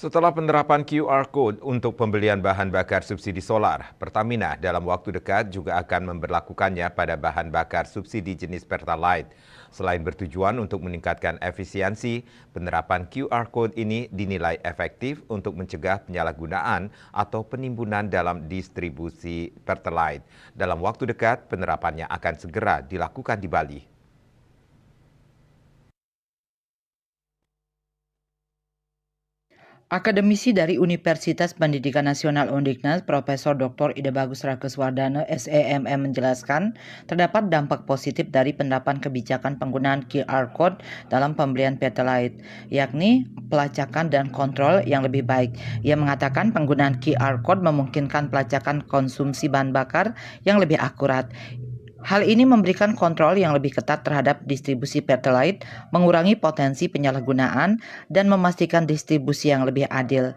Setelah penerapan QR Code untuk pembelian bahan bakar subsidi solar, Pertamina dalam waktu dekat juga akan memberlakukannya pada bahan bakar subsidi jenis Pertalite. Selain bertujuan untuk meningkatkan efisiensi, penerapan QR Code ini dinilai efektif untuk mencegah penyalahgunaan atau penimbunan dalam distribusi Pertalite. Dalam waktu dekat, penerapannya akan segera dilakukan di Bali. Akademisi dari Universitas Pendidikan Nasional Undiknas, Profesor Dr. Ida Bagus Rakuswardana, SEMM menjelaskan, terdapat dampak positif dari penerapan kebijakan penggunaan QR Code dalam pembelian Pertalite, yakni pelacakan dan kontrol yang lebih baik. Ia mengatakan penggunaan QR Code memungkinkan pelacakan konsumsi bahan bakar yang lebih akurat. Hal ini memberikan kontrol yang lebih ketat terhadap distribusi Pertalite, mengurangi potensi penyalahgunaan, dan memastikan distribusi yang lebih adil.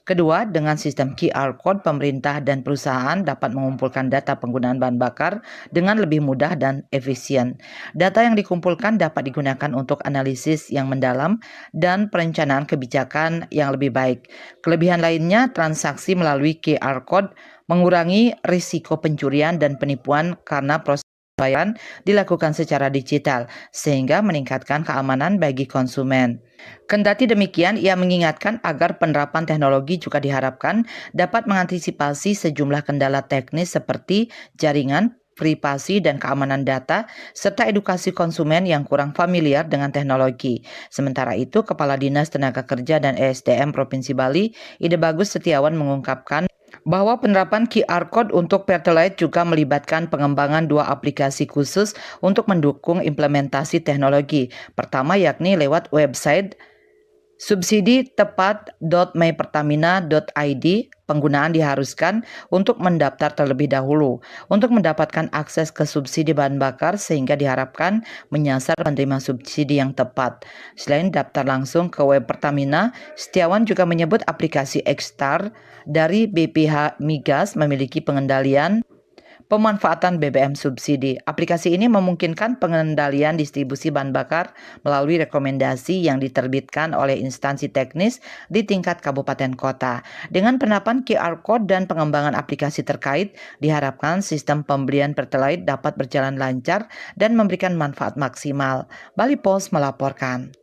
Kedua, dengan sistem QR Code, pemerintah dan perusahaan dapat mengumpulkan data penggunaan bahan bakar dengan lebih mudah dan efisien. Data yang dikumpulkan dapat digunakan untuk analisis yang mendalam dan perencanaan kebijakan yang lebih baik. Kelebihan lainnya, transaksi melalui QR Code mengurangi risiko pencurian dan penipuan karena proses pembayaran dilakukan secara digital, sehingga meningkatkan keamanan bagi konsumen. Kendati demikian, ia mengingatkan agar penerapan teknologi juga diharapkan dapat mengantisipasi sejumlah kendala teknis seperti jaringan, privasi dan keamanan data, serta edukasi konsumen yang kurang familiar dengan teknologi. Sementara itu, Kepala Dinas Tenaga Kerja dan ESDM Provinsi Bali, Ida Bagus Setiawan mengungkapkan bahwa penerapan QR Code untuk Pertalite juga melibatkan pengembangan dua aplikasi khusus untuk mendukung implementasi teknologi. Pertama yakni lewat website subsidi-tepat.mypertamina.id. Penggunaan diharuskan untuk mendaftar terlebih dahulu untuk mendapatkan akses ke subsidi bahan bakar, sehingga diharapkan menyasar penerima subsidi yang tepat. Selain daftar langsung ke web Pertamina, Setiawan juga menyebut aplikasi Xstar dari BPH Migas memiliki pengendalian pemanfaatan BBM subsidi. Aplikasi ini memungkinkan pengendalian distribusi bahan bakar melalui rekomendasi yang diterbitkan oleh instansi teknis di tingkat kabupaten kota. Dengan penerapan QR Code dan pengembangan aplikasi terkait, diharapkan sistem pembelian Pertalite dapat berjalan lancar dan memberikan manfaat maksimal. Bali Post melaporkan.